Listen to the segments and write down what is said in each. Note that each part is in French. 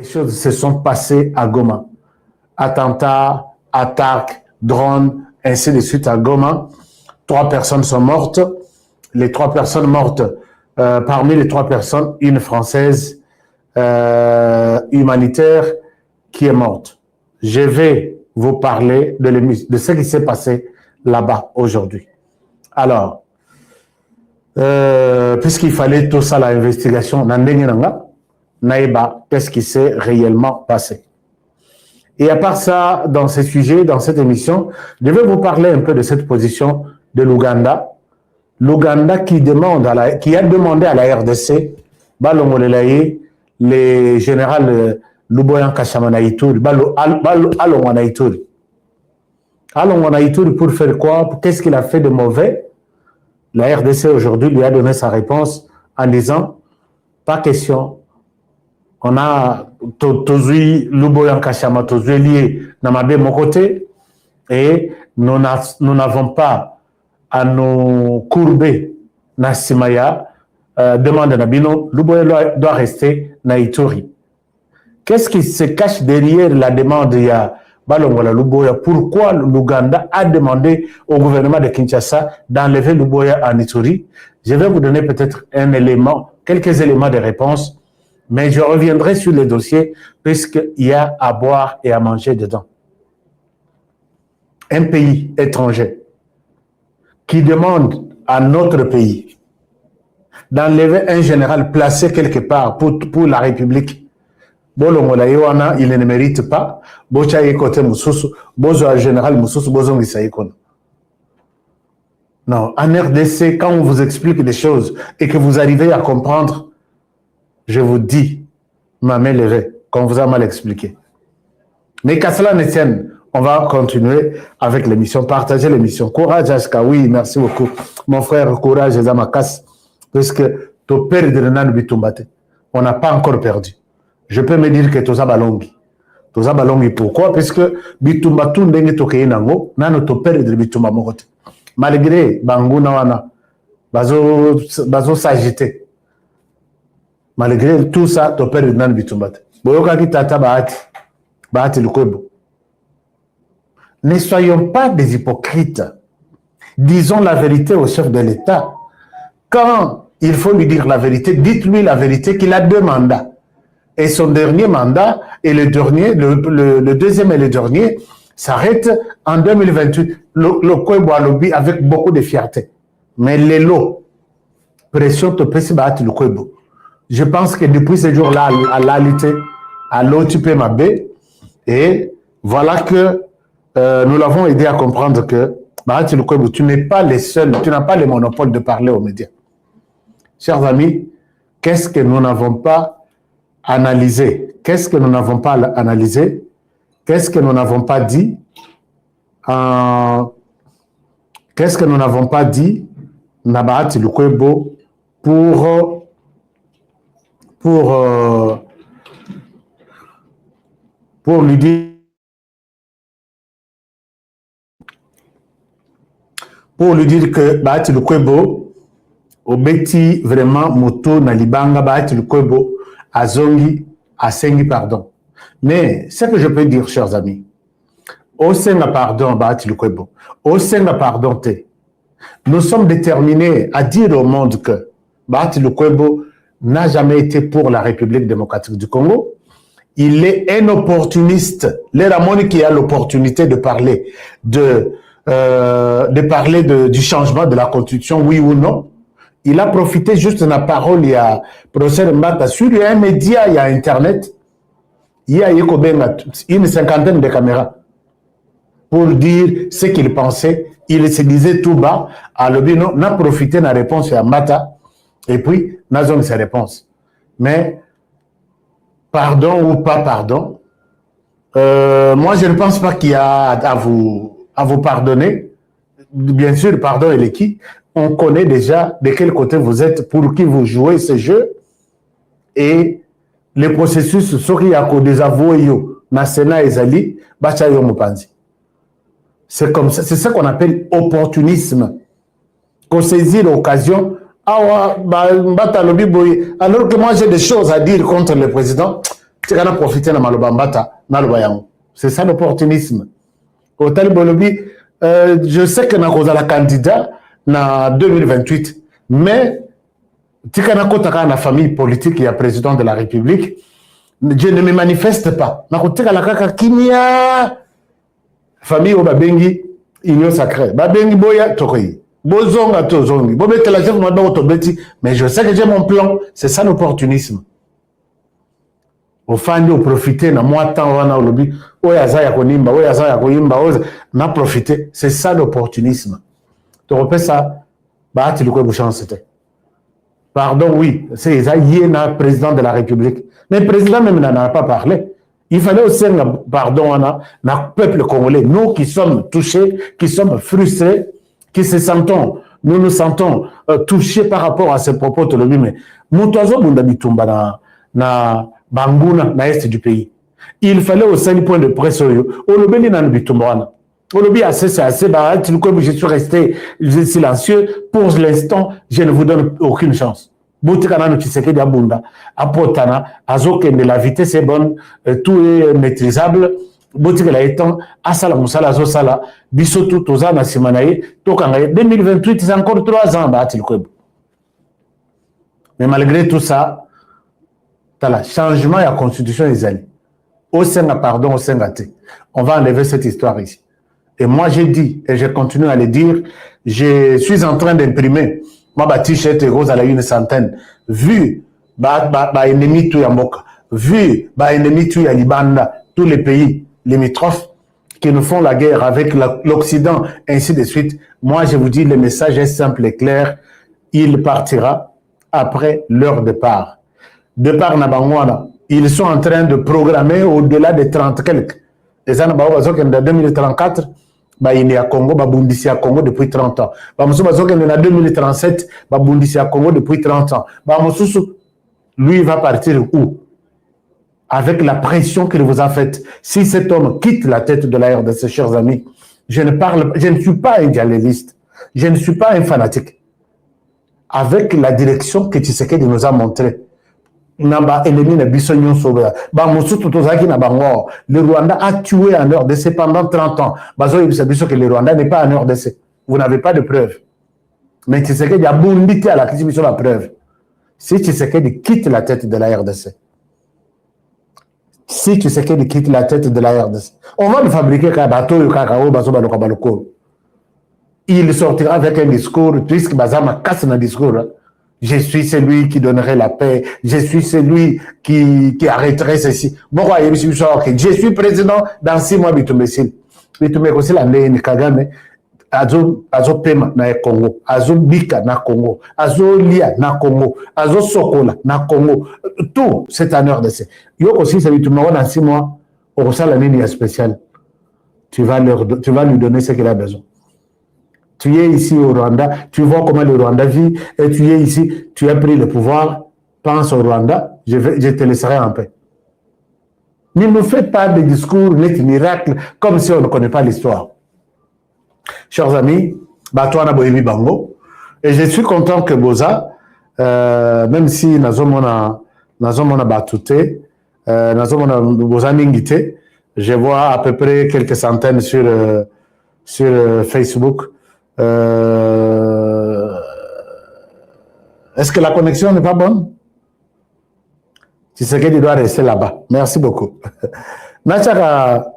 Les choses se sont passées à Goma. Attentats, attaques, drones, ainsi de suite à Goma. 3 personnes sont mortes. Les 3 personnes mortes, parmi les 3 personnes, une Française humanitaire qui est morte. Je vais vous parler de ce qui s'est passé là-bas aujourd'hui. Alors, puisqu'il fallait tout ça, l'investigation, qu'est-ce qui s'est réellement passé. Et à part ça, dans ce sujet, dans cette émission, je vais vous parler un peu de cette position de l'Ouganda. L'Ouganda qui a demandé à la RDC, le général Luboyan Kashamana Ituri, pour faire quoi? Qu'est-ce qu'il a fait de mauvais? La RDC aujourd'hui lui a donné sa réponse en disant, pas question. On a Tozui, Luboyan Kashama, Tozui lié Namabe mon côté, et nous n'avons pas à nous courber Nassimaya, demande Nabino, Luboyan doit rester Naituri. Qu'est-ce qui se cache derrière la demande de Balongola Luboya? Pourquoi l'Ouganda a demandé au gouvernement de Kinshasa d'enlever Luboya en Ituri? Je vais vous donner peut-être quelques éléments de réponse, mais je reviendrai sur le dossier puisqu'il y a à boire et à manger dedans. Un pays étranger qui demande à notre pays d'enlever un général placé quelque part pour la République. Bolongola Yoana, il ne mérite pas. Bocha Ekote Moussousou, Bozo général Moussousou, Bozo Misaïkon. Non, en RDC, quand on vous explique des choses et que vous arrivez à comprendre, je vous dis, ma main levée, qu'on vous a mal expliqué. Mais qu'à cela ne tienne, on va continuer avec l'émission, partager l'émission. Courage, Aska, oui, merci beaucoup. Mon frère, courage, Zamakas, puisque tu perds de Renan Bitumbate. On n'a pas encore perdu. Je peux me dire que Toza Balongi. Toza Balongi, pourquoi? Parce que Bitumbatu ndenge tokeye nango, nano to perdre Bitumba mokote. Malgré Bangu Nawana, bazo s'agiter. Malgré tout ça, tu perds dans le bitumbate. Ne soyons pas des hypocrites. Disons la vérité au chef de l'État. Quand il faut lui dire la vérité, dites-lui la vérité qu'il a 2 mandats. Et son dernier mandat, et le deuxième et le dernier, s'arrête en 2028. Le Kwebo Alobi avec beaucoup de fierté. Mais les lots, pression te pèse le Kwebo. Je pense que depuis ce jour-là, à l'alité, à l'OTP-MAB, et voilà que nous l'avons aidé à comprendre que tu n'es pas les seuls, tu n'as pas le monopole de parler aux médias. Chers amis, qu'est-ce que nous n'avons pas analysé? Qu'est-ce que nous n'avons pas analysé? Qu'est-ce que nous n'avons pas dit? Qu'est-ce que nous n'avons pas dit? Nabahati Lukwebo pour lui dire que Bahati Lukwebo obeti vraiment moto na libanga Bahati Lukwebo azongi asengi pardon. Mais ce que je peux dire, chers amis, au senga pardon Bahati Lukwebo, au senga pardon te. Nous sommes déterminés à dire au monde que Bahati Lukwebo n'a jamais été pour la République démocratique du Congo. Il est un opportuniste. Les Ramoni qui a l'opportunité de parler du changement de la Constitution, oui ou non. Il a profité juste de la parole, il y a professeur Mbata, sur un média, il y a Internet, il y a une 50aine de caméras pour dire ce qu'il pensait. Il se disait tout bas, à l'obino, n'a profité de la réponse à Mbata, et puis, n'a donné sa réponse. Mais, pardon ou pas pardon, moi, je ne pense pas qu'il y a à vous pardonner. Bien sûr, pardon et qui. On connaît déjà de quel côté vous êtes, pour qui vous jouez ce jeu. Et le processus, des avoués, Nasena et Zali, Bachayo Mopanzi. C'est comme ça, c'est ça qu'on appelle opportunisme. Qu'on saisit l'occasion. Alors que moi j'ai des choses à dire contre le président, Tu vas profiter de Malobambata, Nalobayango. C'est ça l'opportunisme. Au Talibolobi, je sais que nous la candidat en 2028, mais tu as la famille politique et le président de la République, je ne me manifeste pas. La famille Obabengi, union sacrée. Babengi Boya Tokoyi. Bozonga Tozongi. Bobete la chef Mwanda Otobeti. Mais je sais que j'ai mon plan. C'est ça l'opportunisme. Au fan de profiter, na moi temps wana olobi, oyaza ya konimba, oyaza ya koyimba, na profiter. C'est ça l'opportunisme. Tu repères ça, bah tu le connais chance. Pardon, oui, c'est ça, il y a un président de la République. Mais le président même n'en a pas parlé. Il fallait aussi, pardon, on a le peuple congolais, nous qui sommes touchés, qui sommes frustrés, qui se sentons, nous nous sentons touchés par rapport à ces propos de l'ONU. Mais Moutazo Bundabitumba na Banguna, na est du pays. Il fallait aussi un point de presse au Lobeli na Bitumba. Au lobby assez, je suis resté silencieux. Pour l'instant, je ne vous donne aucune chance. Boutikana Tshisekedi Abunda, Apotana, Azoken, la vitesse est bonne, tout est maîtrisable. Boutikala étant, Asala Moussala Zosala, Bissotou Tozana Simanaye, Tokangaye, 2028, c'est encore 3 ans, mais malgré tout ça, t'as le changement de la constitution des alliés. Au Sénat, pardon, au Sénat, on va enlever cette histoire ici. Et moi, j'ai dit, et je continue à le dire, je suis en train d'imprimer ma t-shirt rose à la 100. Vu, ennemi tout Yamboka, vu, ennemi tout Yalibanda, tous les pays limitrophes qui nous font la guerre avec l'Occident, ainsi de suite. Moi, je vous dis, le message est simple et clair. Il partira après leur départ. Départ Nabangwana, ils sont en train de programmer au-delà de 30 quelques. Les Anabao, en 2034, il est à Congo, Babundisi à Congo depuis 30 ans. En 2037, Babundisi à Congo depuis 30 ans. Lui, il va partir où? Avec la pression qu'il vous a faite. Si cet homme quitte la tête de la RDC, chers amis, je ne suis pas un dialéliste, je ne suis pas un fanatique. Avec la direction que Tshisekedi nous a montrée, le Rwanda a tué en RDC pendant 30 ans. Que le Rwanda n'est pas en RDC. Vous n'avez pas de preuves. Mais Tshisekedi a bondi à la question la preuve. Si Tshisekedi quitte la tête de la RDC, si Tshisekedi quitte la tête de la RDC, on va le fabriquer un bateau, il sortira avec un discours, puisque Bazama casse un discours. Je suis celui qui donnerait la paix. Je suis celui qui arrêterait ceci. Je suis président dans 6 mois. Bitumbe aussi la ndeni Kagame. Azo Pema na Congo. Azo Bika na Congo. Azo Lia na Congo. Azo Sokola na Congo. Tout c'est en RDC. Yo aussi c'est Bitumbe dans 6 mois. Au ça la ligne spéciale. Tu vas lui donner ce qu'il a besoin. Tu es ici au Rwanda, tu vois comment le Rwanda vit, et tu es ici, tu as pris le pouvoir, pense au Rwanda, je te laisserai en paix. Ne nous faites pas de discours miracles comme si on ne connaît pas l'histoire. Chers amis, Batouana Bohemi Bango, et je suis content que Boza, même si Nazomona Batouté, Nazomona Boza Mingite, je vois à peu près quelques centaines sur Facebook. Est-ce que la connexion n'est pas bonne? Tu sais qu'il doit rester là-bas. Merci beaucoup. Nacha,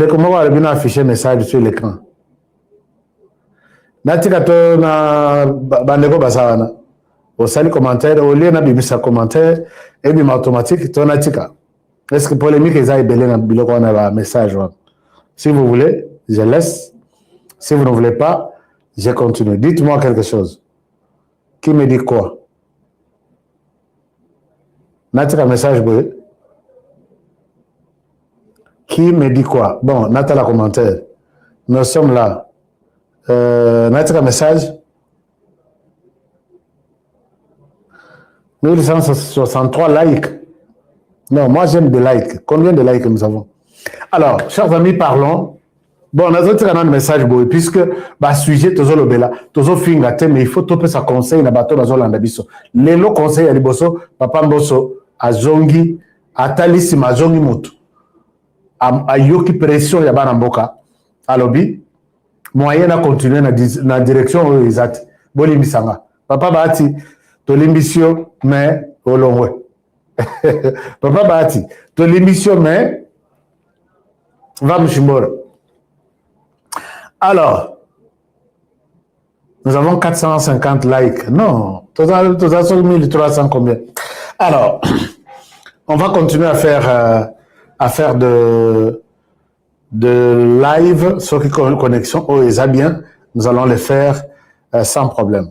comment on va bien afficher un message sur l'écran? Nacha, to na bandeko basawana. Au sali commentaire, au lieu na bimisa commentaire, et bim automatique, to natika. Est-ce que polémique est belé dans le on a un message? Si vous voulez, je laisse. Si vous ne voulez pas, je continue. Dites-moi quelque chose. Qui me dit quoi? N'a-t-il un message? Qui me dit quoi? Bon, n'a-t-il un commentaire? Nous sommes là. N'a-t-il un message? 1163 likes. Non, moi j'aime des likes. Combien de likes nous avons? Alors, chers amis, parlons Bon, on a d'autres un message, boy, puisque le sujet, tozo lobela, tozo finga, mais il faut topé sa conseil, na bateau, bazo landabiso. Lelo conseil à liboso, papa mboso, a zongi, a talisi ma zongi mutu. A yoki pression ya bana mboka. Alobi, moyen à continuer na direction exacte. Boli misanga. Papa Bati, to l'émission, mais au long. Papa Bati, to l'émission, mais va mchimbora. Alors, nous avons 450 likes. Non, tous 1300 combien? Alors, on va continuer à faire de live sur qui connexion au bien. Nous allons les faire sans problème.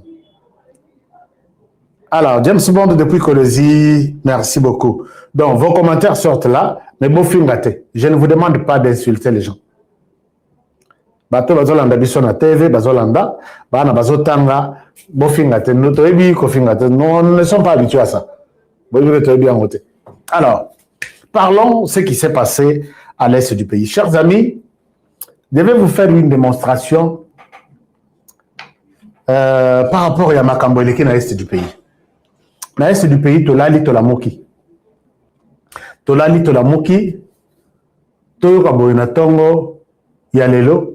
Alors, James Bond depuis Colosie, merci beaucoup. Donc, vos commentaires sortent là, mais bon film gâté. Je ne vous demande pas d'insulter les gens. Bato bazolanda biso na TV, bazolanda, bana bazotanga, bon film gâté. Nous ne sommes pas habitués à ça. Alors, parlons de ce qui s'est passé à l'est du pays. Chers amis, je vais vous faire une démonstration par rapport à Makamboeleki dans l'est du pays. Dans l'est du pays, tolali tolamoki. Tolali tolamoki, toyoka boyena tongo ya lelo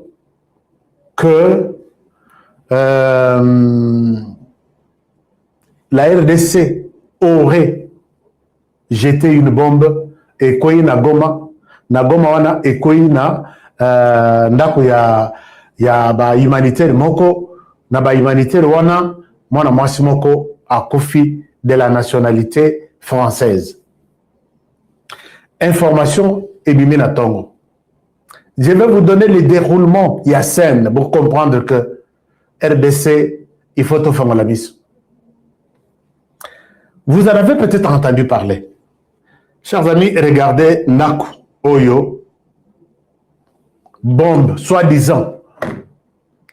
que la RDC aurait jeté une bombe et quoi na Goma wana et quoi na ndako ya ba humanitaire moko na ba humanitaire wana mwana mwasi moko akufi de la nationalité française. Information Ebimina Tongo. Je vais vous donner le déroulement Yassen pour comprendre que RDC, il faut tout faire la mise. Vous en avez peut-être entendu parler. Chers amis, regardez Naku, Oyo, bombe, soi-disant,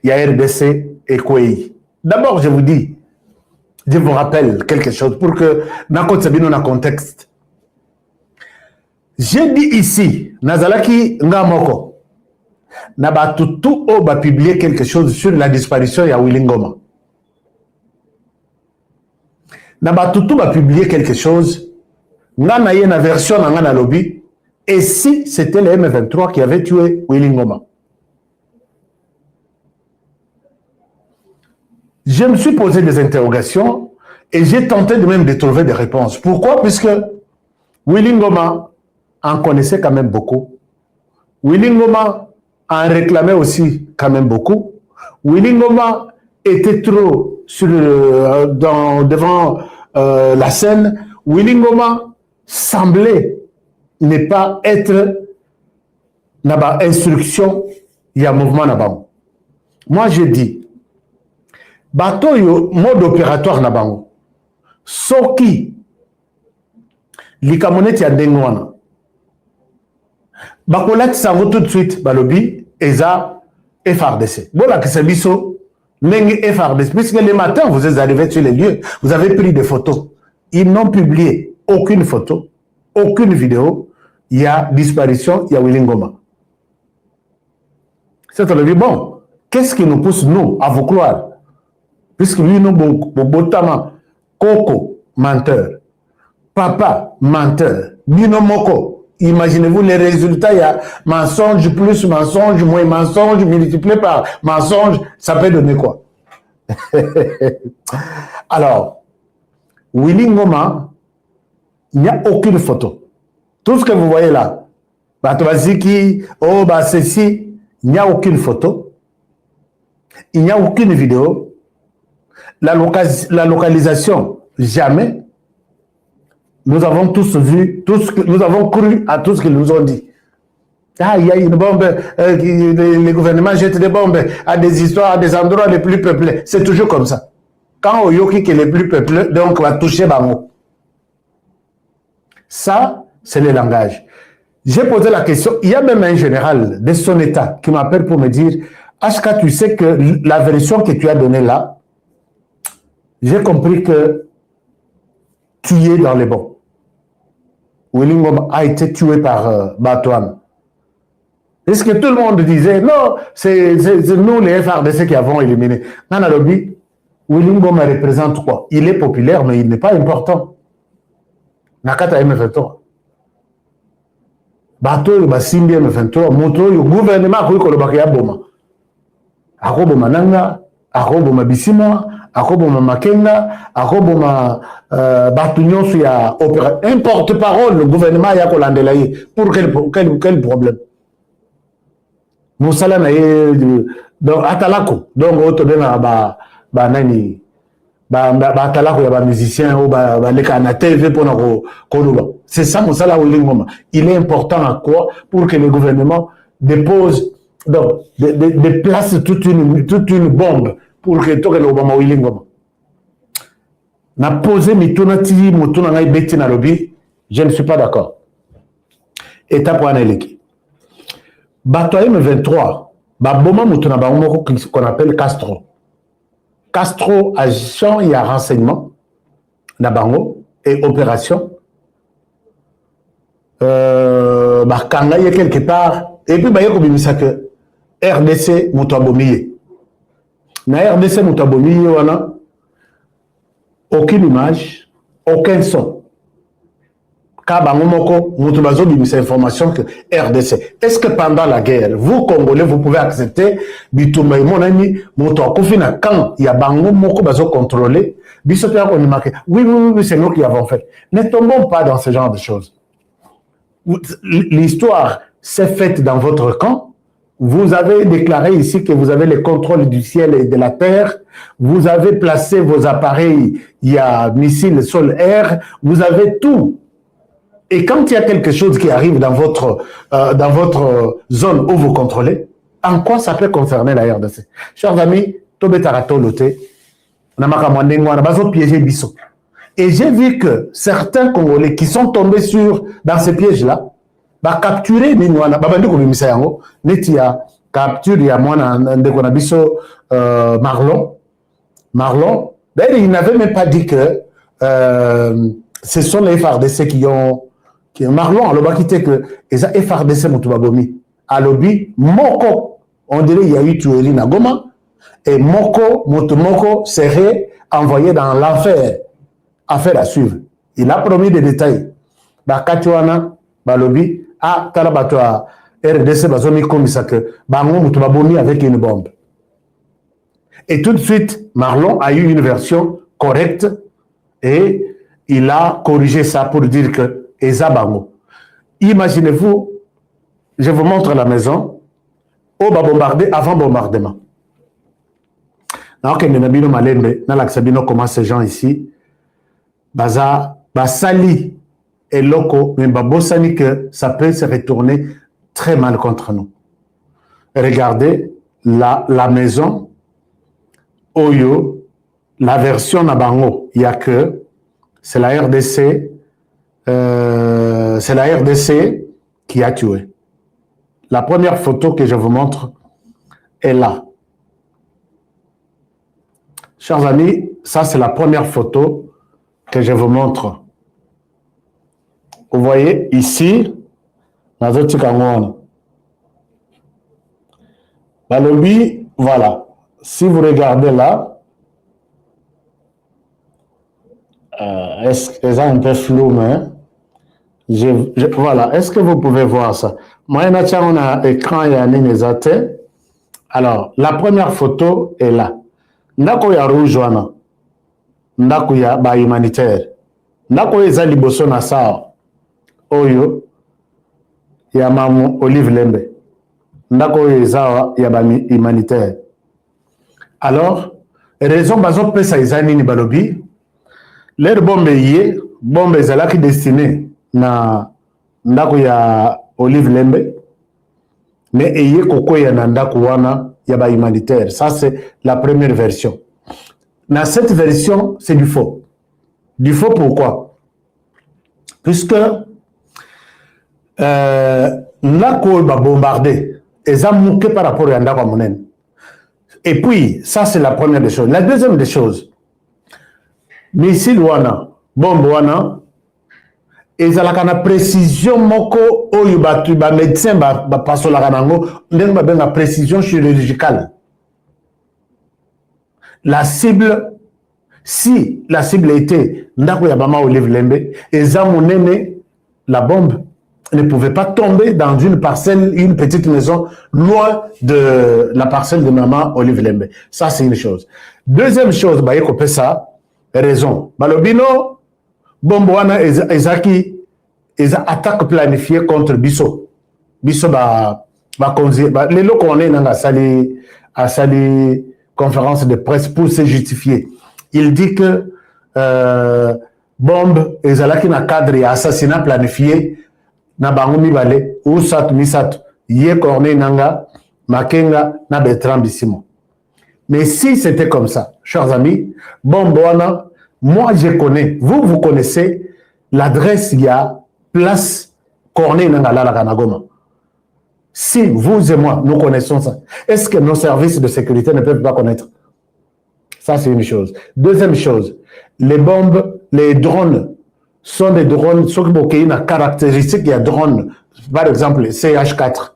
il y a RDC et Kwei. D'abord, je vous rappelle quelque chose pour que Naku Sabino na contexte. J'ai dit ici, Nazalaki Ngamoko, Nabatutu a publié quelque chose sur la disparition de Willy Ngoma. Nabatutu a publié quelque chose, Nana y a une version dans Nana Lobby, et si c'était le M23 qui avait tué Willy Ngoma. Je me suis posé des interrogations et j'ai tenté de même de trouver des réponses. Pourquoi? Puisque Willy Ngoma en connaissait quand même beaucoup. Willy Ngoma en réclamait aussi quand même beaucoup. Willy Ngoma était trop devant la scène. Willy Ngoma semblait ne pas être dans l'instruction, il y a un mouvement là-bas. Moi, je dis, bateau yo mode opératoire là-bas. Soki, likamonete ya dengwana. Bakolat sango tout de suite, balobi, eza FRDC. Bon, là, que c'est biso, nengi FRDC. Puisque le matin, vous êtes arrivés sur les lieux, vous avez pris des photos. Ils n'ont publié aucune photo, aucune vidéo. Il y a disparition, il y a Willy Ngoma. C'est le bon. Qu'est-ce qui nous pousse, nous, à vous croire? Puisque lui, nous, botama, Coco, menteur. Papa, menteur. Bino Moko. Imaginez-vous les résultats, il y a mensonge plus mensonge, moins mensonge, multiplié par mensonge, ça peut donner quoi? Alors, Willy Ngoma, il n'y a aucune photo. Tout ce que vous voyez là, Batouaziki, oh, bah, ceci, il n'y a aucune photo, il n'y a aucune vidéo, la localisation, jamais. Nous avons tous vu, nous avons cru à tout ce qu'ils nous ont dit. Ah, il y a une bombe, les gouvernements jettent des bombes à des histoires, à des endroits les plus peuplés. C'est toujours comme ça. Quand on yoki qui est les plus peuplés, donc on va toucher Bango. Ça, c'est le langage. J'ai posé la question, il y a même un général de son état qui m'appelle pour me dire, HK, tu sais que la version que tu as donnée là, j'ai compris que tu es dans les bons. Willy Ngoma a été tué par Batouane. Est-ce que tout le monde disait, non, c'est nous les FRDC qui avons éliminé. Dans le lobby, Willy Ngoma représente quoi? Il est populaire, mais il n'est pas important. Nakata M23. Bateau, Basimbi M23, Moto, le gouvernement a cru que le Bakia Boma. Akoboma Nanga, Akoboma Bissimo, Akoboma Makenga, Akoboma Batunion sur la opéra. Un porte-parole, le gouvernement a colandelaye. Pour quel problème? Moussala na donc atalako donc otobena nani atalako ya ba musicien ou leka na TV pour koloba. C'est ça Moussala Olingoma. Il est important à quoi? Pour que le gouvernement dépose donc déplace toute une bombe pour que tout le Obama Olingoma. Na posé mitonati mutuna ngai beti na lobby, je ne suis pas d'accord. Étape pour analyser. Bato M23, Baboma Moutuna Baumoko qu'on appelle Castro. Castro, agent et renseignement, Nabango, et opération. Kanga y quelque part, et puis Bayako Bimisa que RDC Moutabomiye. Na RDC Moutabomiye, voilà, aucune image, aucun son. Information que RDC. Est-ce que pendant la guerre, vous, Congolais, vous pouvez accepter Bitoumba, mon ami, quand il y a Bango Moko Bazo contrôlé, oui, c'est nous qui avons fait. Ne tombons pas dans ce genre de choses. L'histoire s'est faite dans votre camp. Vous avez déclaré ici que vous avez le contrôle du ciel et de la terre. Vous avez placé vos appareils, il y a missiles sol-air. Vous avez tout. Et quand il y a quelque chose qui arrive dans votre zone où vous contrôlez, en quoi ça peut concerner la RDC? Chers amis, et j'ai vu que certains Congolais qui sont tombés dans ces pièges-là, capturé capture ya mwana ndeko na biso Marlon. D'ailleurs, il n'avait même pas dit que ce sont les FARDC qui ont Marlon, alors quitté que les FARDC Moutubabomi, à lobby, Moko, on dirait il y a eu tuerie na Goma, et Moko serait envoyé dans l'enfer. Affaire à suivre. Il a promis des détails. Katuana, lobby, Talabato RDC Bazomi comme que Bango Moutubabomi avec une bombe. Et tout de suite, Marlon a eu une version correcte et il a corrigé ça pour dire que Ezabango. Imaginez-vous, je vous montre la maison, on va bombarder avant bombardement. Comment ces gens ici, Basali et Loco, mais Babosani que ça peut se retourner très mal contre nous. Regardez la maison, Oyo, la version Nabango, il n'y a que, c'est la RDC. C'est la RDC qui a tué. La première photo que je vous montre est là. Chers amis, ça c'est la première photo que je vous montre. Vous voyez ici, voilà. Si vous regardez là, est-ce un peu flou, mais voilà, est-ce que vous pouvez voir ça? Moi, on a un écran et un inezate. Alors, la première photo est là. Ndako ya rouge wana. Ndako ya ba humanitaire. Ndako eza liboso na sao. Oyo ya mamu Olive Lembe. Ndako eza ya ba humanitaire. Alors, raison bazo pesa eza nini balobi? Leur bombe yé, bombe ezalaki destinée na ndako ya Olive Lembe, mais eye koko ya na ndako wana ya ba humanitaire. Ça c'est la première version. Dans cette version, c'est du faux. Du faux pourquoi? Puisque ndako ba bombardé, eza mouké par rapport à ndako monen. Et puis, ça c'est la première des choses. La deuxième des choses, missile wana, bombe wana, ezalaka na précision moko oyo ba médecin ba pasolaka nango ndenge babenga précision chirurgicale. La cible, si la cible était ndako ya Mama Olive Lembe, eza monene, la bombe ne pouvait pas tomber dans une parcelle, une petite maison, loin de la parcelle de Maman Olive Lembe. Ça, c'est une chose. Deuxième chose, bah, il ça, raison. Balobino, bomboana, ezaki, eza attaque planifiée contre Bisso. Bisso, les locaux, on est dans la salle, conférence de presse pour se justifier. Il dit que, bombe, ezalaki na cadre et assassinat planifié, na bango mibale usatu misatu ye Corneille Nanga Makenga na Bertrand Bisimon. Mais si c'était comme ça, chers amis, bon bona, moi je connais, vous connaissez l'adresse, il y a place Corneille Nanga la Kanagoma. Si vous et moi nous connaissons ça, est-ce que nos services de sécurité ne peuvent pas connaître? Ça c'est une chose. Deuxième chose, les bombes, les drones sont des drones, ceux qui ont une caractéristique, il y a drone, par exemple CH4.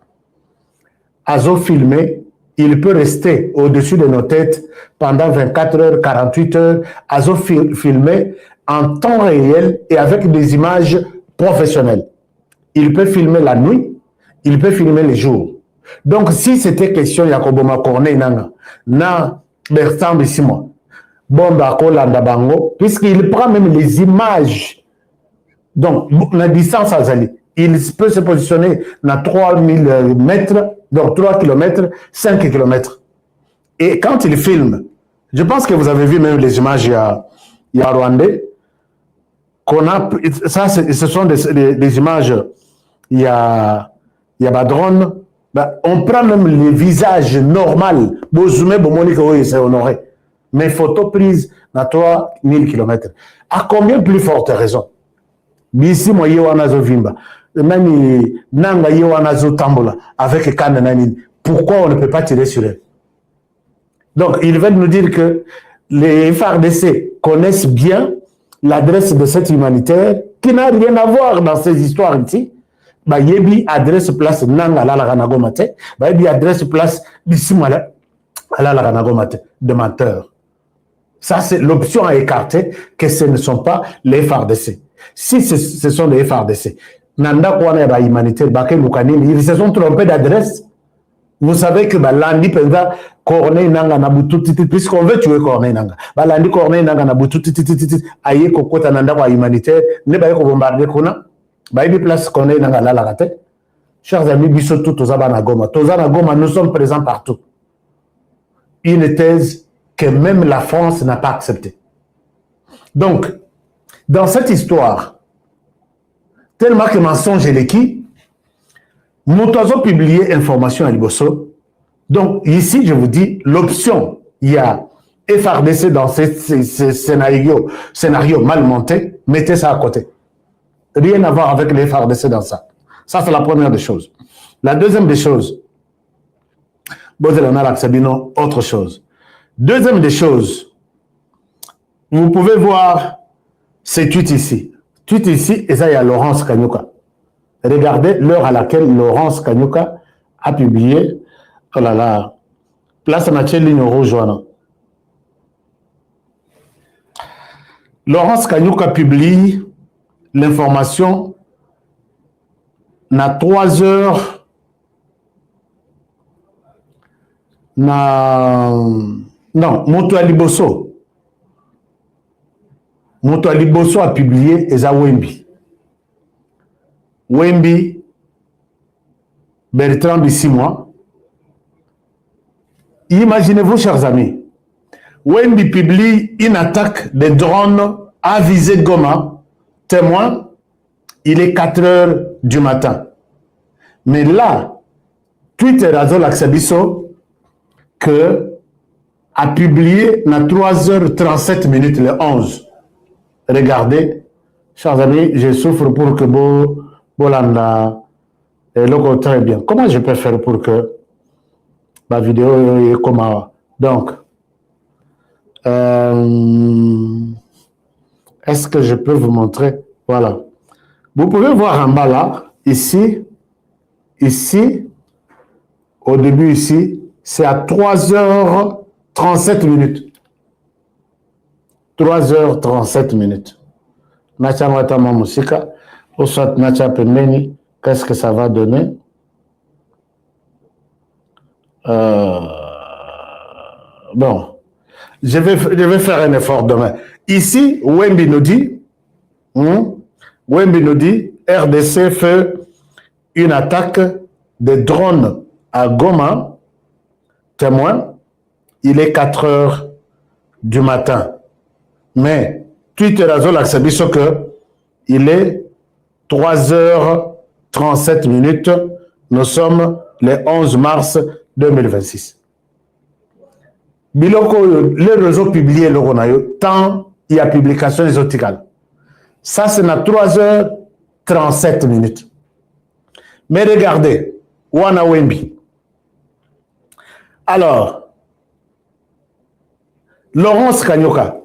Azo filmé, il peut rester au-dessus de nos têtes pendant 24 heures, 48 heures. Azo filmé en temps réel et avec des images professionnelles. Il peut filmer la nuit, il peut filmer les jours. Donc si c'était question Yakoboma Corneille Nanga, na Bertrand Bisimon, Bomba Kolanda Bango, puisqu'il prend même les images. Donc, la distance à Zali, il peut se positionner dans 3000 mètres, donc 3 km, 5 km. Et quand il filme, je pense que vous avez vu même les images, il y a Rwandais, qu'on a, ça, ce sont des images, il y a drone, on prend même les visages normaux, c'est honoré, mais photos prises dans 3000 km. À combien plus forte raison? Bisi mo yewana zo vimba. Nani nanga yewana zo tambola avec Kanda Nani. Pourquoi on ne peut pas tirer sur elle? Donc, ils veulent nous dire que les FARDC connaissent bien l'adresse de cette humanitaire qui n'a rien à voir dans ces histoires ici. Bah, yebi adresse place nanga la ranagomate. Bah, yebi adresse place bisi mo la ranagomate. De menteur. Ça, c'est l'option à écarter que ce ne sont pas les FARDC. Si ce sont les FARDC, Nanda Kouane ba humanitaire, Baké Moukanini, ils se sont trompés d'adresse. Vous savez que Landi Penda, Corneille Nanga Nabutu Titi, puisqu'on veut tuer Corneille Nanga. Landi Corneille Nanga Nabutu Titi, Aye Kokota Nanda Kwa humanitaire, ne ba yeko bombarder Kuna, ba yebi place Corneille Nanga la rate. Chers amis, Bissotou Tozabana Goma. Tozana Goma, nous sommes présents partout. Une thèse que même la France n'a pas acceptée. Donc, dans cette histoire, tellement que mensonge est qui, nous avons publié information à Liboso. Donc, ici, je vous dis, l'option, il y a FARDC dans ce scénario mal monté, mettez ça à côté. Rien à voir avec les FARDC dans ça. Ça, c'est la première des choses. La deuxième des choses, autre chose. Deuxième des choses, vous pouvez voir ces tweets ici. Tweet ici, et ça, il y a Laurence Kanyuka. Regardez l'heure à laquelle Laurence Kanyuka a publié. Oh là là. Place à la ligne rouge. Laurence Kanyuka publie l'information na 3 heures non, Moto Liboso. Moto Liboso a publié Eza Wembi. Wembi, Bertrand Bisimon. Imaginez-vous, chers amis, Wembi publie une attaque de drones à viser Goma. Témoin, il est 4 heures du matin. Mais là, Twitter a dit que a publié à 3h37 le 11. Regardez, chers amis, je souffre pour que Bolanda et logo très bien. Comment je peux faire pour que ma vidéo est comme donc est-ce que je peux vous montrer? Voilà. Vous pouvez voir en bas là, ici, au début ici, c'est à 3h37 minutes. 3h37 minutes. Nacha Watama Musika, ou soit Nacha Pemeni, qu'est-ce que ça va donner? Bon, je vais faire un effort demain. Ici, Wemby nous dit, RDC fait une attaque de drones à Goma. Témoin, il est 4 heures du matin. Mais Twitter a accepté que il est 3h37 minutes. Nous sommes le 11 mars 2026. Biloko, les réseaux publiés, tant il y a publication exoticale. Ça, c'est à 3h37 minutes. Mais regardez, Wana Wemby. Alors, Laurence Kanyuka,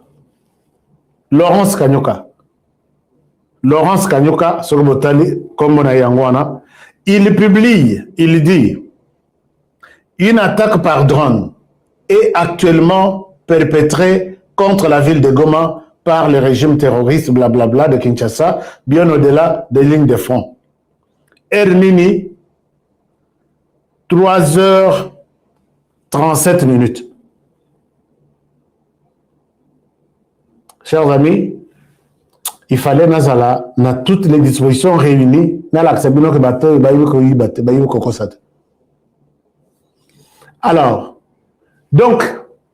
sur Botali, comme on a Yangwana, il publie, il dit, une attaque par drone est actuellement perpétrée contre la ville de Goma par le régime terroriste blablabla de Kinshasa, bien au-delà des lignes de front. Ernini, 3h37 minutes. Chers amis, il fallait Nazala, dans toutes les dispositions réunies, dans l'acceptation que bateau, alors, donc,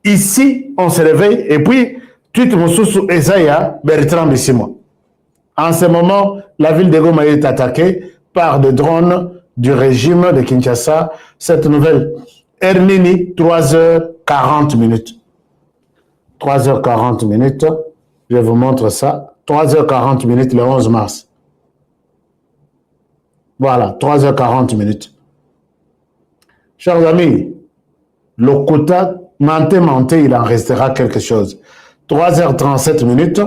ici, on se réveille, et puis, tout mon sous Esaïa, Bertrand Bissimo. En ce moment, la ville de Goma est attaquée par des drones du régime de Kinshasa. Cette nouvelle, Ernini, 3h40 minutes. 3h40 minutes, je vous montre ça. 3h40 minutes le 11 mars. Voilà, 3h40 minutes. Chers amis, le quota menté, il en restera quelque chose. 3h37 minutes.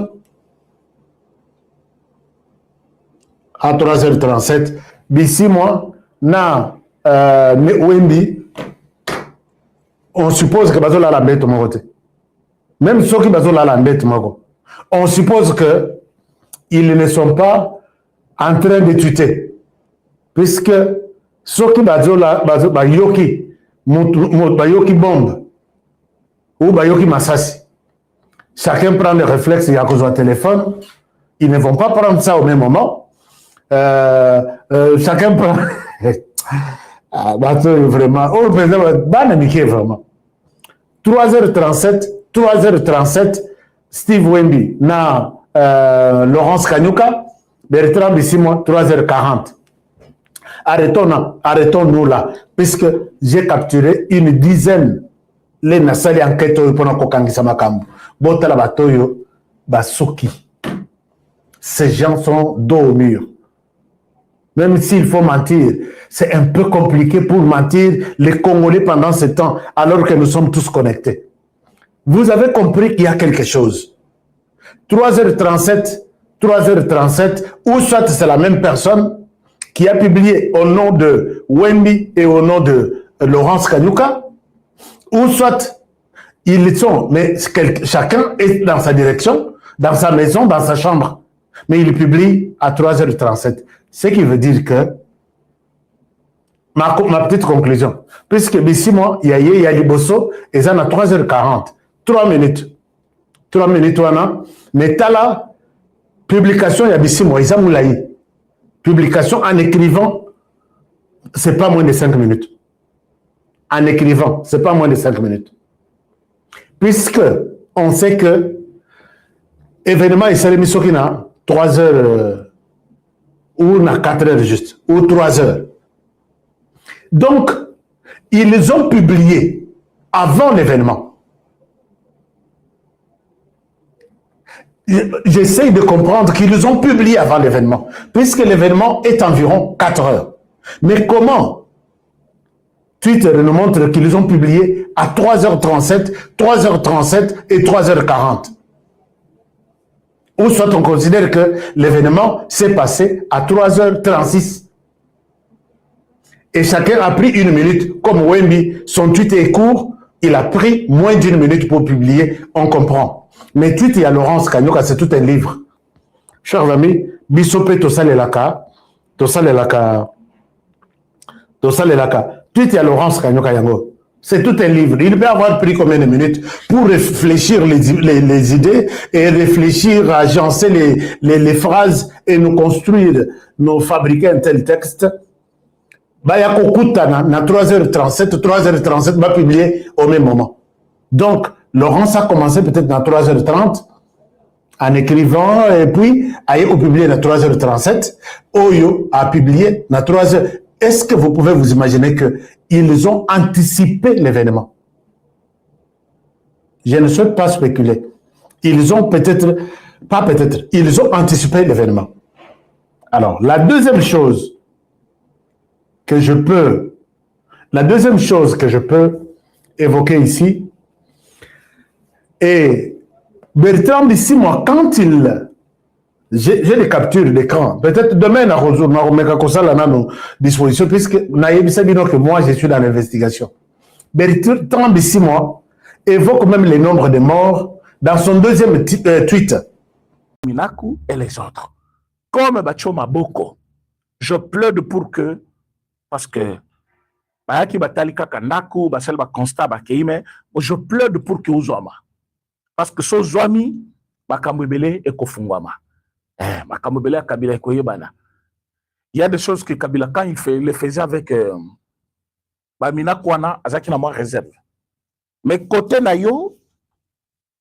À 3h37, d'ici moi, Wemby, on suppose que Bazola la bête mon côté. Même ceux qui Bazola la bête mon côté. On suppose que ils ne sont pas en train de tuer. Puisque ceux qui Bazola Bayoki bombe ou Bayoki Massassi, chacun prend le réflexe, il y a cause au téléphone, ils ne vont pas prendre ça au même moment. Chacun prend. Vraiment, vraiment. 3h37, Steve Wemby, Laurence Kanyuka, Bertrand Bissimo, 3h40. Arrêtons-nous là, puisque j'ai capturé une dizaine les nasali enquête pour nous kokangisa makambo. Botala batoyo basuki. Ces gens sont dos au mur. Même s'il faut mentir, c'est un peu compliqué pour mentir les Congolais pendant ce temps, alors que nous sommes tous connectés. Vous avez compris qu'il y a quelque chose. 3h37, ou soit c'est la même personne qui a publié au nom de Wemby et au nom de Laurence Kanyuka, ou soit ils sont, mais chacun est dans sa direction, dans sa maison, dans sa chambre, mais il publie à 3h37. Ce qui veut dire que, ma petite conclusion, puisque d'ici moi, il y a Liboso, et ça à 3h40, 3 minutes, mais t'as la publication, il y a d'ici moi, Isa Moulaï, publication en écrivant, c'est pas moins de 5 minutes. En écrivant, c'est pas moins de 5 minutes. Puisque on sait que événement, il s'est mis sur 3 heures ou 4 heures juste, ou 3 heures. Donc, ils ont publié avant l'événement. J'essaie de comprendre qu'ils ont publié avant l'événement, puisque l'événement est environ 4 heures. Mais comment Twitter nous montre qu'ils ont publié à 3h37 et 3h40. Ou soit on considère que l'événement s'est passé à 3h36. Et chacun a pris une minute. Comme Wemby, son tweet est court, il a pris moins d'une minute pour publier, on comprend. Mais tweet, il y a Laurence Kanyoka, c'est tout un livre. Chers amis, Bissope Tosalelaka, Tosalelaka, tweet, il y a Laurence Kanyoka Yango. C'est tout un livre. Il peut avoir pris combien de minutes pour réfléchir les idées et réfléchir, agencer les phrases et nous construire, nous fabriquer un tel texte. Bah, il y a na 3h37, 3h37 va publier au même moment. Donc, Laurence a commencé peut-être à 3h30 en écrivant et puis a publié à 3h37. Oyo a publié à 3h. Est-ce que vous pouvez vous imaginer qu'ils ont anticipé l'événement? Je ne souhaite pas spéculer. Ils ont peut-être, pas peut-être, ils ont anticipé l'événement. Alors, la deuxième chose que je peux évoquer ici est Bertrand ici, moi, quand j'ai des captures d'écran, peut-être demain, à nos dispositions, puisque que moi, je suis dans l'investigation. Bertrand ici, moi, évoque même les nombres de morts dans son deuxième tweet. Minaku et les autres. Comme Bachoma Boko, je plaide pour que, parce que je plaide pour que Ouzouama. Parce que ce Zouami, Makamubele et Kofungwama. Makamubele Kabila et Koyebana. Il y a des choses que Kabila, quand il le faisait avec Minakuana, Azaki n'a moins réserve. Mais côté Nayo,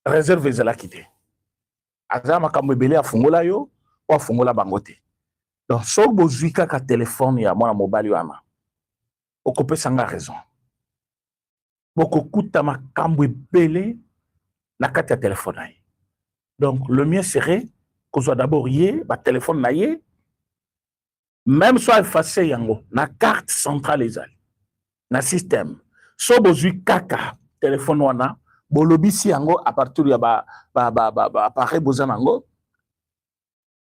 réserve est la quitter. Azaki Makamubele a Fungola yo, ou a Fungola Bangote. Donc, si vous avez un téléphone, il y a mon mobile. Okopé sanga raison. Boko kuta makambo belé na kati ya téléphone. Donc le mieux serait qu'on soit d'abord yé, ba téléphone na yé, même soit effacé yango na carte centrale ezali, na système. So bozui kaka téléphone wana, bolobisi yango à partir ya appareil bozanango.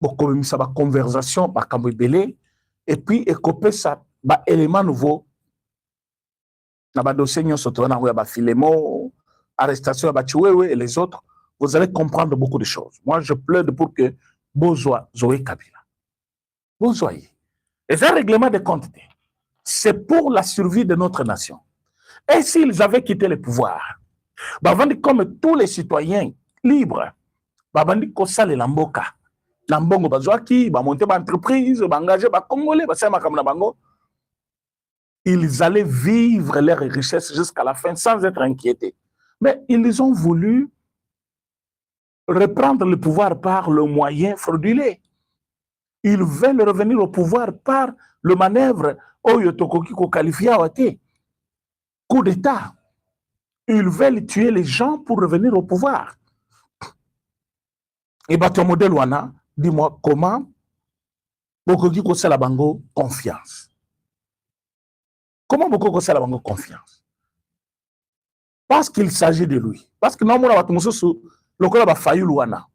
Bokomisa ba conversation ba kambo belé et puis ekopé ça ba élément nouveau. Arrestation et les autres, vous allez comprendre beaucoup de choses. Moi, je plaide pour que Bozoa Zoé Kabila. Bozoaï. Les règlements de compte, c'est pour la survie de notre nation. Et s'ils avaient quitté le pouvoir, comme tous les citoyens libres, Lambongo Bazoaki, monter une entreprise, engager les Congolais, ils allaient vivre leurs richesses jusqu'à la fin sans être inquiétés. Mais ils ont voulu reprendre le pouvoir par le moyen frauduleux. Ils veulent revenir au pouvoir par le manœuvre Oyotokokiko qualifié coup d'État. Ils veulent tuer les gens pour revenir au pouvoir. Et ton modèle wana, dis-moi comment Bokokiko Salabango confiance. Comment beaucoup de la confiance? Parce qu'il s'agit de lui. Parce que nous avons le failli Luana.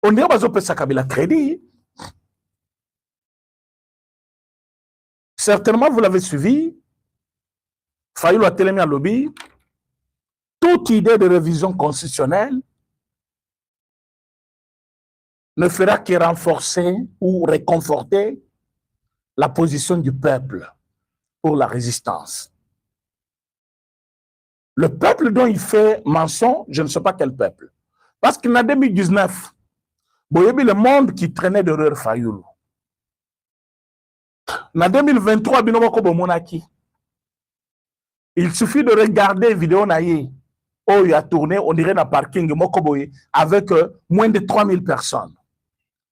On dirait que nous avons Kabila crédit. Certainement, vous l'avez suivi. Fayou a télémi à lobby. Toute idée de révision constitutionnelle ne fera que renforcer ou réconforter la position du peuple pour la résistance. Le peuple dont il fait mention, je ne sais pas quel peuple. Parce qu'en 2019, le monde qui traînait derrière Fayoulou. En 2023, il suffit de regarder une vidéo où il a tourné, on dirait dans parking avec moins de 3000 personnes.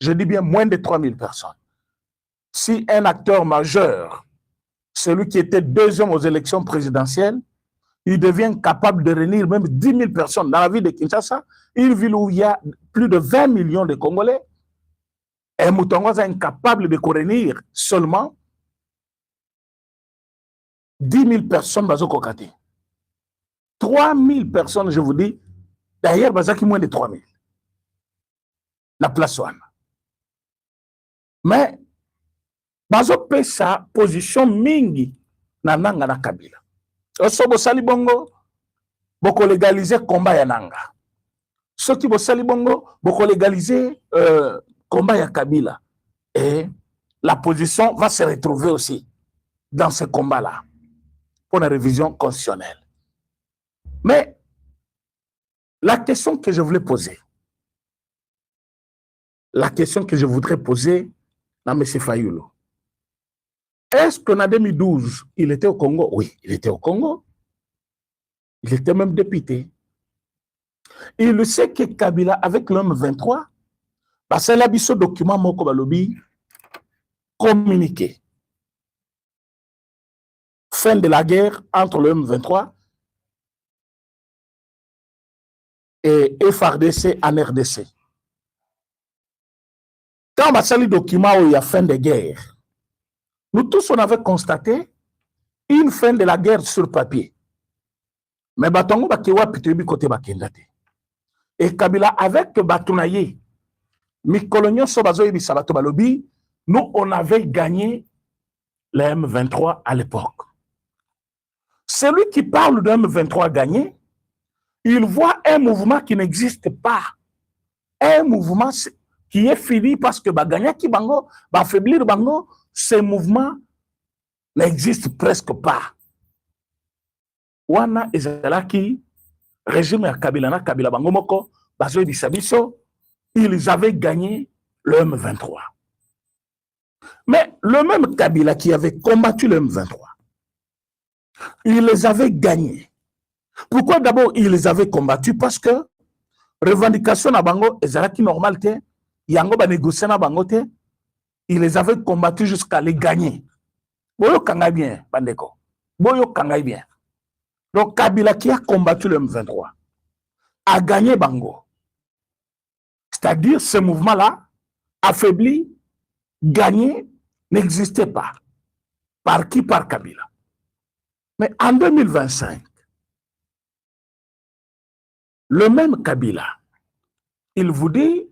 Je dis bien moins de 3000 personnes. Si un acteur majeur, celui qui était deuxième aux élections présidentielles, il devient capable de réunir même 10 000 personnes dans la ville de Kinshasa, une ville où il y a plus de 20 millions de Congolais, et Moutongo est incapable de réunir seulement 10 000 personnes dans le 3 000 personnes, je vous dis, d'ailleurs, il y a moins de 3 000. na place wana. Mais bazopesa position mingi na nanga na Kabila. So bosali bongo boko légaliser combat ya nanga. Soki bosali bongo boko légaliser combat ya Kabila. Et la position va se retrouver aussi dans ce combat-là pour la révision constitutionnelle. Mais la question que je voulais poser, la question que je voudrais poser à M. Fayulu, est-ce qu'en 2012, il était au Congo? Oui, il était au Congo. Il était même député. Il sait que Kabila, avec l'homme 23, parce qu'il a vu ce document Moko Balobi communiqué. Fin de la guerre entre le M23 et FRDC en RDC. Quand on a sali document où il y a fin de guerre, nous tous on avait constaté une fin de la guerre sur papier. Mais batongo bakewa pitebi côté bakendate. Et Kabila avec Batounaye, Mikolonio Sobazo et Sabato Balobi, nous on avait gagné le M23 à l'époque. Celui qui parle de M23 gagné, il voit un mouvement qui n'existe pas. Un mouvement qui est fini parce que Baganya qui bango, affaiblir bango, ce mouvement n'existe presque pas. Wana ezalaki régime ya Kabila na Kabila bango moko, bazo bisabiso, ils avaient gagné le M23. Mais le même Kabila qui avait combattu le M23, il les avait gagnés. Pourquoi d'abord il les avait combattus? Parce que revendication na bango ezalaki normalité, yango ba négocier na bango te, il les avait combattus jusqu'à les gagner. Boyo kanga bien, bandeko. Boyo kanga bien. Donc Kabila qui a combattu le M23 a gagné bango. C'est-à-dire ce mouvement-là, affaibli, gagné, n'existait pas. Par qui? Par Kabila. Mais en 2025, le même Kabila, il vous dit,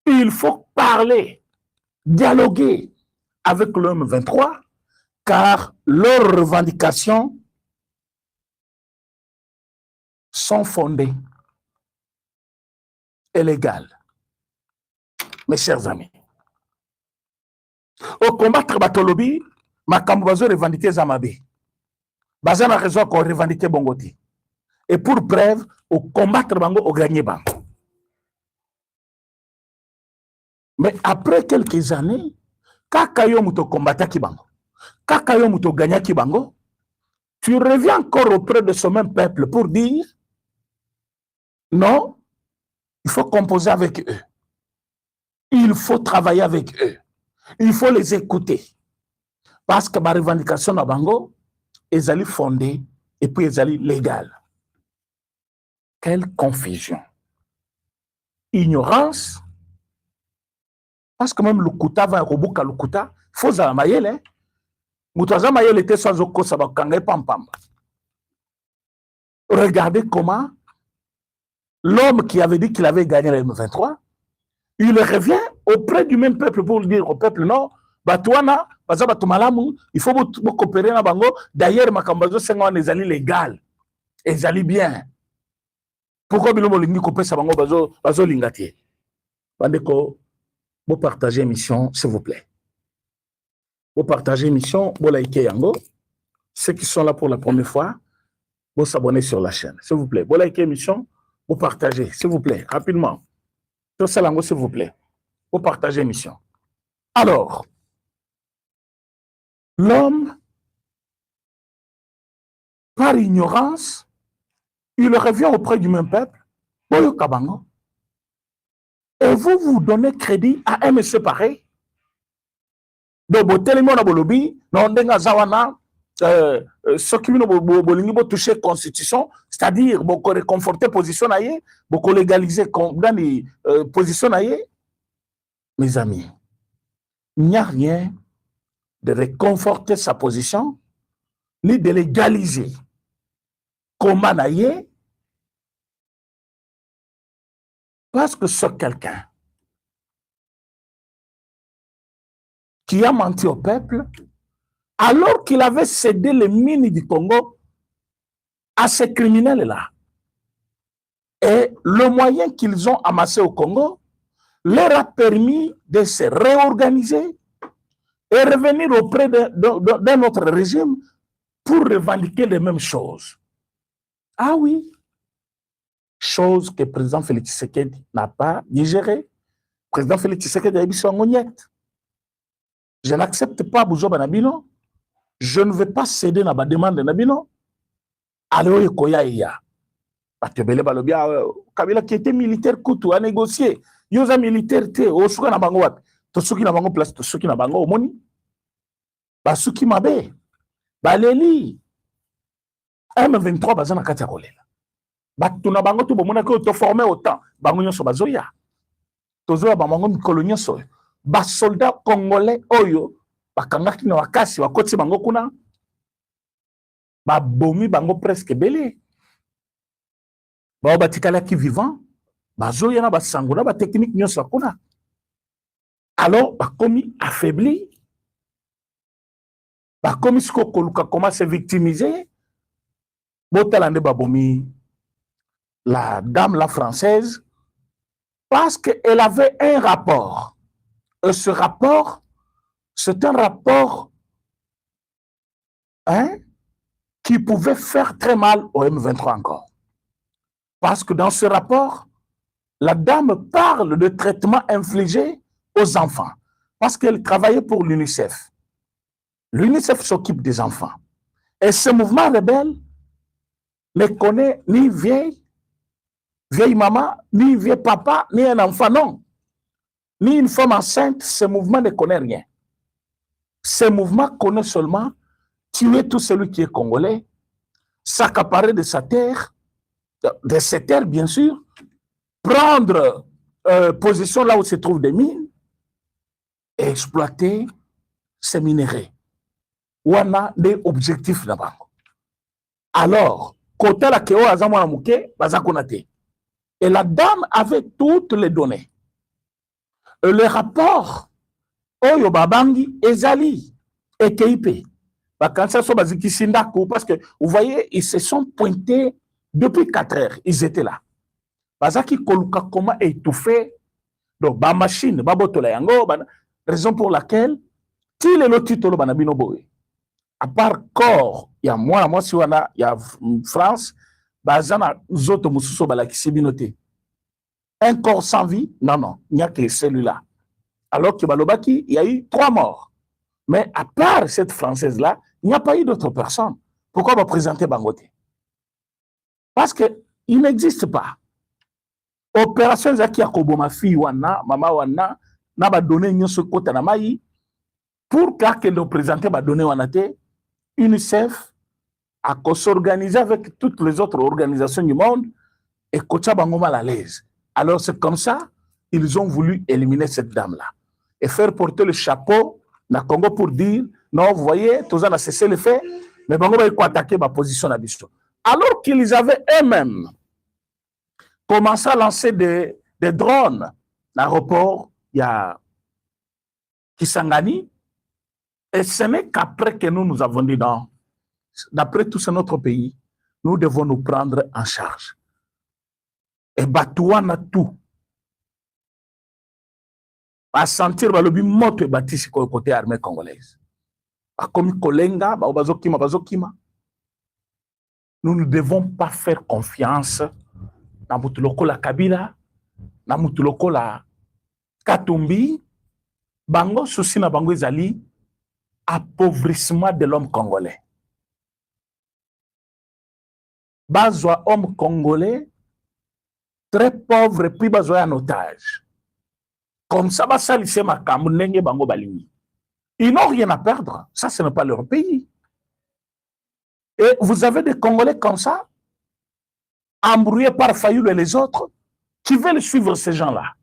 il faut parler, dialoguer avec le M23, car leurs revendications sont fondées et légales. Mes chers amis, au combattre Batolobi, makambo bazo revendiquer Zamabe. Baza na raison qu'on revendiquer Bongoti. Et pour preuve, au combattre Bango, au gagner Bango. Mais après quelques années, Kakayo Muto combatta Kibango, Kakayo Muto gagna Kibango, tu reviens encore auprès de ce même peuple pour dire non, il faut composer avec eux. Il faut travailler avec eux. Il faut les écouter. Parce que ma revendication à Bango, elles allaient fondées et puis elles allaient légales. Quelle confusion. Ignorance. Parce que même le Kouta va robuka le Kouta, faut za mayele. Moutaza mayele était sans oko sabakanga pam pam. Regardez comment l'homme qui avait dit qu'il avait gagné le M23, il revient auprès du même peuple pour dire au peuple non, Batouana, il faut coopérer na bango. D'ailleurs, makambazo senga les alliés légal, les alliés bien. Pourquoi bilomo lingi coopérer sa bango bazo lingatier? Bandeko, vous partagez l'émission, s'il vous plaît. Vous partagez l'émission, vous likez yango. Ceux qui sont là pour la première fois, vous s'abonnez sur la chaîne, s'il vous plaît. Vous likez l'émission, vous partagez, s'il vous plaît, rapidement. Tout ça, s'il vous plaît. Vous partagez l'émission. Alors, l'homme, par ignorance, il revient auprès du même peuple, Boyo Kabango, et vous vous donnez crédit à un monsieur pareil. Donc, vous avez bolobi, non denga zawana, ce qui vous toucher la constitution, c'est-à-dire vous réconforter position aïe, vous légaliser position aïe. Mes amis, il n'y a rien de réconforter sa position, ni de légaliser. Comment aïe? Parce que c'est quelqu'un qui a menti au peuple, alors qu'il avait cédé les mines du Congo à ces criminels-là. Et le moyen qu'ils ont amassé au Congo leur a permis de se réorganiser et revenir auprès d'un autre régime pour revendiquer les mêmes choses. Ah oui, chose que le président Félix Tshisekedi n'a pas digéré. Le président Félix Tshisekedi a dit je n'accepte pas Bouzoba Nabino, je ne vais pas céder à ma demande de Nabino. Allez, Koya. Kabila qui était militaire, Koutou, a négocié. Yosa militaire, Osuka na bango wapi. Tosuki na bango place, Tosuki na bango omoni. Basuki mabe. Baleli. M23 bazana katia kolela. Batuna bango tu bomona ko to formé autant. Bango nyoso bazoya. Tozoya bango mikolo nyoso. Ba soldat congolais oyo bakangaki na wakasi wakoti bango kuna. Ba bomi bango presque belé. Ba batikala ki vivant. Bazoya na basangola ba technique nyoso kuna. Alors bakomi affaibli. Bakomi sko koluka comment se victimiser. Botalande babomi la dame la française parce qu'elle avait un rapport. Et ce rapport, c'est un rapport qui pouvait faire très mal au M23 encore. Parce que dans ce rapport, la dame parle de traitement infligé aux enfants. Parce qu'elle travaillait pour l'UNICEF. L'UNICEF s'occupe des enfants. Et ce mouvement rebelle ne connaît ni vieille maman, ni vieux papa, ni un enfant, non. Ni une femme enceinte, ce mouvement ne connaît rien. Ce mouvement connaît seulement tuer tout celui qui est congolais, s'accaparer de sa terre, de ses terres bien sûr, prendre position là où se trouvent des mines et exploiter ces minéraux. On a des objectifs là-bas. Alors, côté la Kéo Azamwana Mouké, Bazakonate. Et la dame avait toutes les données. Et le rapport, Oyo Babangi, Ezali et Keipe. Parce que vous voyez, ils se sont pointés depuis 4 heures. Ils étaient là. Bazaki Koluka comment étouffer. Donc, ba machine, ba botola yango, raison pour laquelle, il est le titre banabino boy. À part corps, il y a moi, si on a, il y a France, bazana zoto mususo balakisi binoté. Un corps sans vie, non, il n'y a que celui-là. Alors que Balobaki, il y a eu 3 morts. Mais à part cette Française-là, il n'y a pas eu d'autres personnes. Pourquoi va présenter Bangote? Parce qu'il n'existe pas. Opération Zaki Akobo, ma fille, wana, mama wana, n'a pas donné une seconde à Maï, pour qu'elle nous présente, va donner wanate, UNICEF a s'organiser avec toutes les autres organisations du monde et Kocha Bango mal à l'aise. Alors c'est comme ça, ils ont voulu éliminer cette dame-là et faire porter le chapeau na Congo pour dire, non, vous voyez, tout ça a cessé le fait, mais Bango va attaquer ma position à Bisto. Alors qu'ils avaient eux-mêmes commencé à lancer des drones à l'aéroport, il y a Kisangani, et ce n'est qu'après que nous avons dit non, d'après tout notre pays, nous devons nous prendre en charge. Et Batouana tout. À sentir le moto et bâti côté armée congolaise. Comme Kolenga, Bazokima. Nous ne devons pas faire confiance dans Moutuloko la Kabila, dans Moutuloko la Katumbi, Bango souci na Bango Ezali, appauvrissement de l'homme congolais. Bazwa homme congolais très pauvre et puis bazwa un otage. Comme ça, ils n'ont rien à perdre. Ça, ce n'est pas leur pays. Et vous avez des Congolais comme ça, embrouillés par Fayoul et les autres, qui veulent suivre ces gens-là.